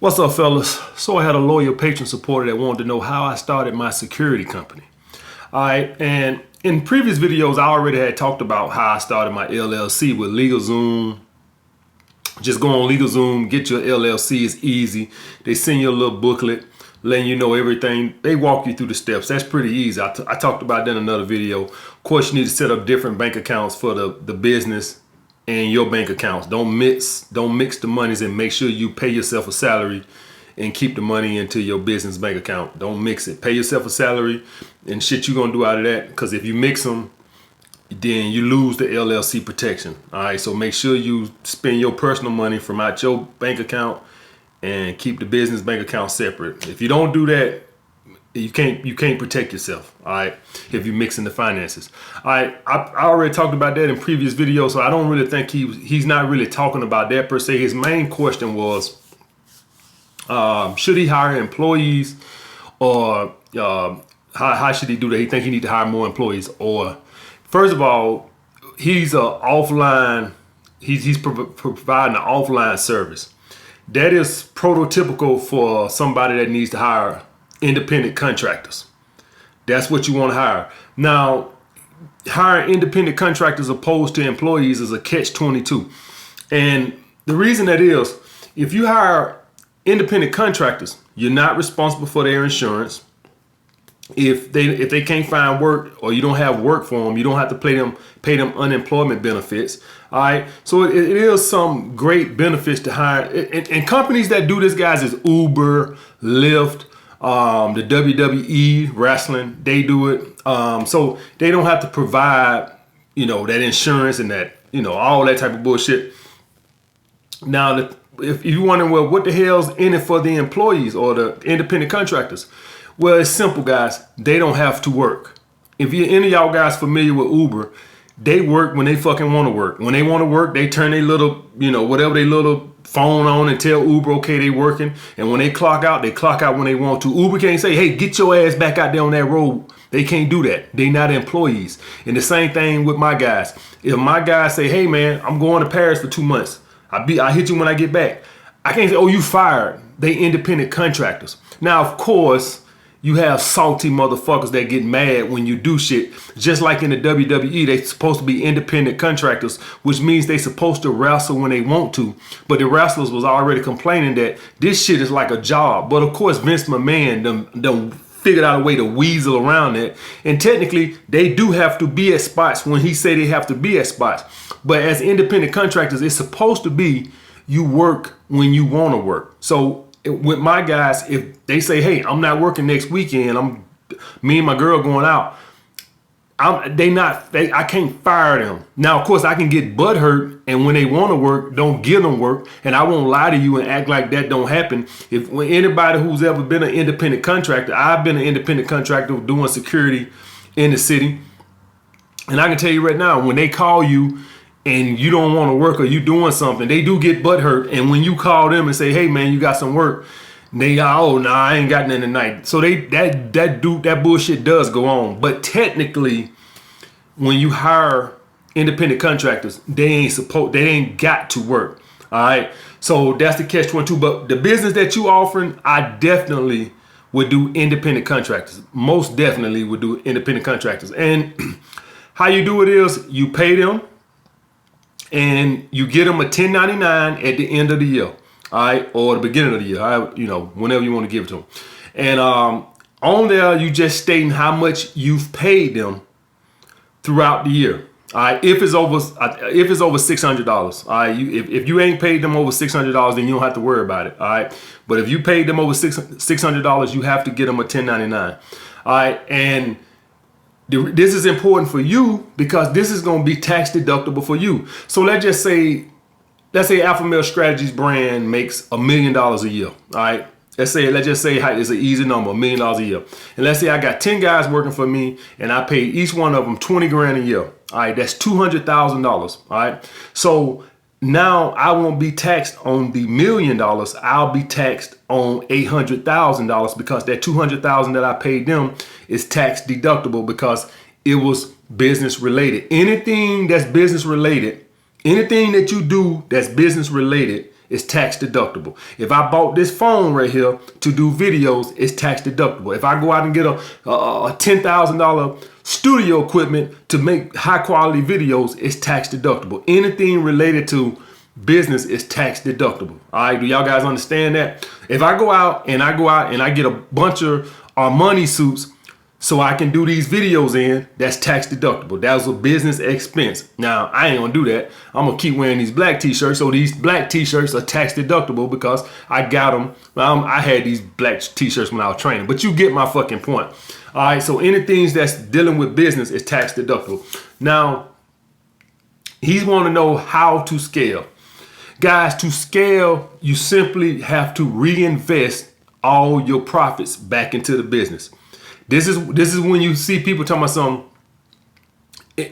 What's up, fellas? So I had a loyal patron supporter that wanted to know how I started my security company. All right, and in previous videos, I already had talked about how I started my LLC with LegalZoom. Just go on LegalZoom, get your LLC. It's easy. They send you a little booklet letting you know everything. They walk you through the steps. That's pretty easy. I talked about that in another video. Of course, you need to set up different bank accounts for the business and your bank accounts. Don't mix the monies, and make sure you pay yourself a salary and keep the money into your business bank account. Don't mix it. Pay yourself a salary and shit you're gonna do out of that, because if you mix them, then you lose the LLC protection. All right, so make sure you spend your personal money from out your bank account and keep the business bank account separate. If you don't do that, you can't protect yourself. All right, if you're mixing the finances. All right, I already talked about that in previous videos, so I don't really think he's not really talking about that per se. His main question was, should he hire employees, or how should he do that? He think he need to hire more employees, or first of all, he's providing an offline service. That is prototypical for somebody that needs to hire independent contractors. That's what you want to hire. Now, hiring independent contractors opposed to employees is a catch-22. And the reason that is, if you hire independent contractors, you're not responsible for their insurance. If they can't find work, or you don't have work for them, you don't have to pay them unemployment benefits. All right, so it is some great benefits to hire. And companies that do this, guys, is Uber, Lyft, the WWE wrestling. They do it, so they don't have to provide that insurance and that all that type of bullshit. Now, if you're wondering, well, what the hell's in it for the employees or the independent contractors? Well, it's simple, guys. They don't have to work. If any of y'all guys familiar with Uber, they work when they fucking want to work. When they want to work, they turn their little, whatever their little phone on and tell Uber, okay, they working. And when they clock out when they want to. Uber can't say, hey, get your ass back out there on that road. They can't do that. They not employees. And the same thing with my guys. If my guys say, hey, man, I'm going to Paris for 2 months. I hit you when I get back. I can't say, oh, you fired. They independent contractors. Now, of course, you have salty motherfuckers that get mad when you do shit. Just like in the WWE, they supposed to be independent contractors, which means they supposed to wrestle when they want to. But the wrestlers was already complaining that this shit is like a job. But of course, Vince McMahon done figured out a way to weasel around it. And technically, they do have to be at spots when he say they have to be at spots. But as independent contractors, it's supposed to be you work when you want to work. So with my guys, if they say, hey, I'm not working next weekend, me and my girl going out, I can't fire them. Now, of course, I can get butthurt, and when they want to work, don't give them work. And I won't lie to you and act like that don't happen. When anybody who's ever been an independent contractor, I've been an independent contractor doing security in the city. And I can tell you right now, when they call you and you don't want to work, or you doing something, they do get butthurt. And when you call them and say, hey man, you got some work, they oh nah, I ain't got nothing tonight. So that bullshit does go on. But technically, when you hire independent contractors, they ain't got to work. All right. So that's the catch-22. But the business that you offering, I definitely would do independent contractors. Most definitely would do independent contractors. And how you do it is you pay them, and you get them a 1099 at the end of the year, all right, or the beginning of the year, whenever you want to give it to them. And on there, you just stating how much you've paid them throughout the year. All right, if it's over $600, all right, if you ain't paid them over $600, then you don't have to worry about it. All right, but if you paid them over $600, you have to get them a 1099. All right, and this is important for you because this is going to be tax deductible for you. So let's say Alpha Male Strategies brand makes $1 million a year. All right. Let's just say it's an easy number, $1 million a year. And let's say I got 10 guys working for me and I pay each one of them 20 grand a year. All right. That's $200,000. All right. So now I won't be taxed on the $1 million. I'll be taxed on $800,000 because that $200,000 that I paid them is tax deductible because it was business related. Anything that's business related, anything that you do that's business related it's tax deductible. If I bought this phone right here to do videos, it's tax deductible. If I go out and get a $10,000 studio equipment to make high quality videos, it's tax deductible. Anything related to business is tax deductible. All right, do y'all guys understand that? If I go out and I get a bunch of Armani suits so I can do these videos in, that's tax deductible. That's a business expense. Now, I ain't gonna do that. I'm gonna keep wearing these black t-shirts. So these black t-shirts are tax deductible because I got them. I had these black t-shirts when I was training, but you get my fucking point. All right, so anything that's dealing with business is tax deductible. Now, he's wanna know how to scale. Guys, to scale, you simply have to reinvest all your profits back into the business. This is when you see people talking about something.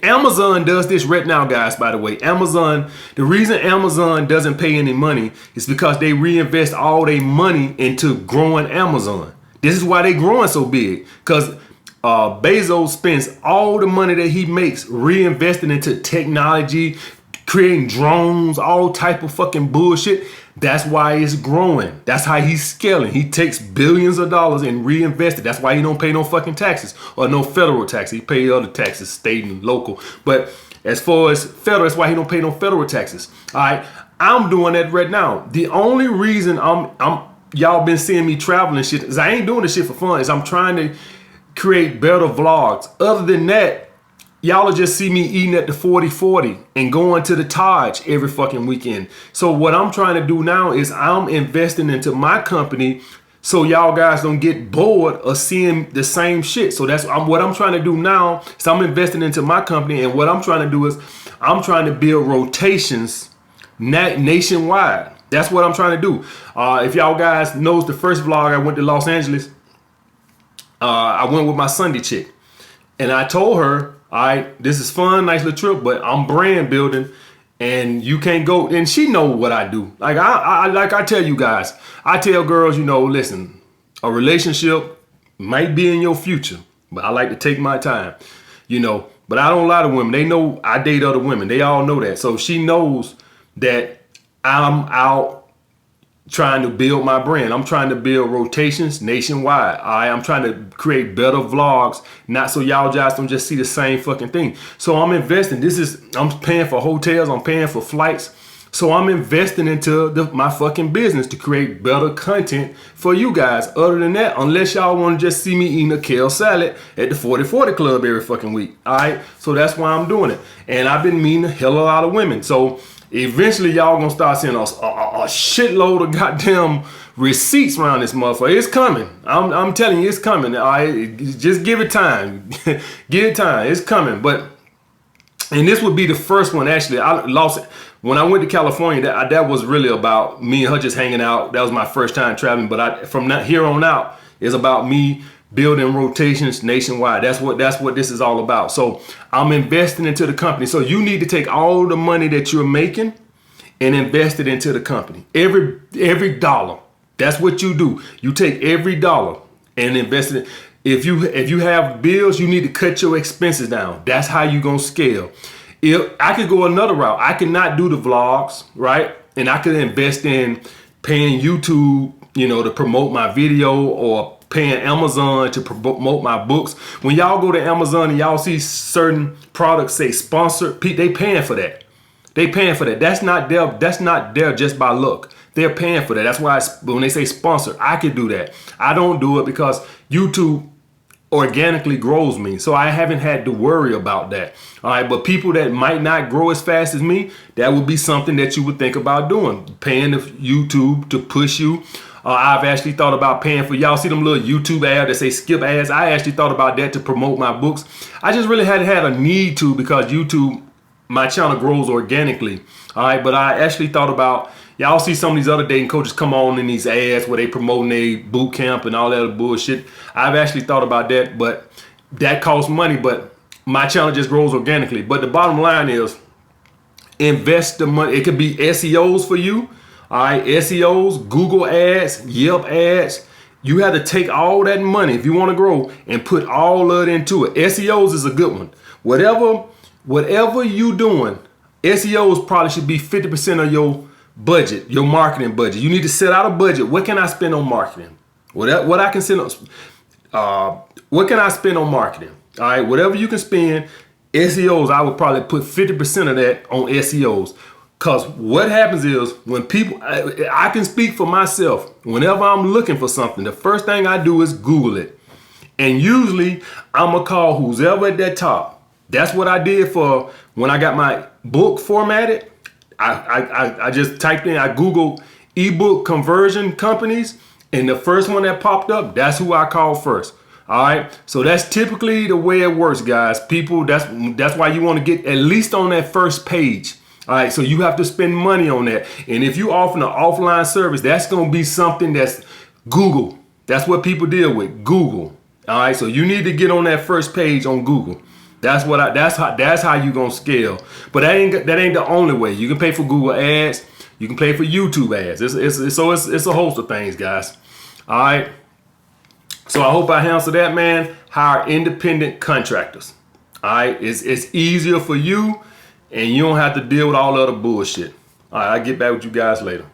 Amazon does this right now, guys, by the way. Amazon, the reason Amazon doesn't pay any money is because they reinvest all their money into growing Amazon. This is why they growing so big, because Bezos spends all the money that he makes reinvesting into technology, creating drones, all type of fucking bullshit. That's why it's growing. That's how he's scaling. He takes billions of dollars and reinvests it. That's why he don't pay no fucking taxes or no federal taxes. He pays other taxes, state and local. But as far as federal, that's why he don't pay no federal taxes. All right, I'm doing that right now. The only reason y'all been seeing me traveling shit is I ain't doing this shit for fun. Is I'm trying to create better vlogs. Other than that, y'all will just see me eating at the 40/40 and going to the Taj every fucking weekend. So what I'm trying to do now is I'm investing into my company so y'all guys don't get bored of seeing the same shit. So that's what I'm trying to do now. So I'm investing into my company, and what I'm trying to do is I'm trying to build rotations nationwide. That's what I'm trying to do. If y'all guys knows the first vlog, I went to Los Angeles. I went with my Sunday chick, and I told her, all right, this is fun, nice little trip, but I'm brand building and you can't go. And she know what I do. Like I tell you guys, I tell girls, listen, a relationship might be in your future, but I like to take my time, but I don't lie to women. They know I date other women. They all know that. So she knows that I'm out trying to build my brand. I'm trying to build rotations nationwide. I'm trying to create better vlogs, not so y'all just don't just see the same fucking thing. So I'm investing. I'm paying for hotels. I'm paying for flights. So I'm investing into my fucking business to create better content for you guys. Other than that, unless y'all want to just see me eating a kale salad at the 40/40 club every fucking week. All right. So that's why I'm doing it. And I've been meeting a hell of a lot of women. So eventually y'all gonna start seeing a shitload of goddamn receipts around this motherfucker. It's coming. I'm telling you, it's coming. All right, just give it time. Give it time. It's coming. And this would be the first one. Actually, I lost it when I went to California. That was really about me and her just hanging out. That was my first time traveling. But from here on out, it's about me building rotations nationwide. That's what this is all about. So I'm investing into the company. So you need to take all the money that you're making and invest it into the company. Every dollar. That's what you do. You take every dollar and invest it. If you have bills, you need to cut your expenses down. That's how you gonna scale. If I could go another route, I could not do the vlogs, right? And I could invest in paying YouTube, to promote my video, or paying Amazon to promote my books. When y'all go to Amazon and y'all see certain products say sponsored, they paying for that. They paying for that. That's not there just by luck. They're paying for that. That's why when they say sponsor, I could do that. I don't do it because YouTube organically grows me. So I haven't had to worry about that. All right. But people that might not grow as fast as me, that would be something that you would think about doing. Paying the YouTube to push you. I've actually thought about paying for, y'all see them little YouTube ads that say skip ads. I actually thought about that to promote my books. I just really hadn't had a need to, because YouTube, my channel grows organically. All right. But I actually thought about, y'all see some of these other dating coaches come on in these ads where they promoting their boot camp and all that other bullshit. I've actually thought about that, but that costs money. But my channel just grows organically. But the bottom line is, invest the money. It could be SEOs for you. All right, SEOs, Google ads, Yelp ads. You have to take all that money if you want to grow and put all of it into it. SEOs is a good one. Whatever you doing, SEOs probably should be 50% of your budget, your marketing budget. You need to set out a budget. What can I spend on marketing? What I can spend on, what can I spend on marketing? All right, whatever you can spend. SEOs, I would probably put 50% of that on SEOs. Because what happens is when people, I can speak for myself. Whenever I'm looking for something, the first thing I do is Google it. And usually I'm going to call who's ever at that top. That's what I did for when I got my book formatted. I just typed in, I Googled ebook conversion companies. And the first one that popped up, that's who I called first. All right. So that's typically the way it works, guys. People, that's why you want to get at least on that first page. All right. So you have to spend money on that. And if you offer an offline service, that's going to be something that's Google. That's what people deal with, Google. All right. So you need to get on that first page on Google. That's how you going to scale. But that ain't the only way. You can pay for Google ads. You can pay for YouTube ads. It's a host of things, guys. All right. So I hope I answered that, man. Hire independent contractors. All right. It's easier for you and you don't have to deal with all the other bullshit. All right. I'll get back with you guys later.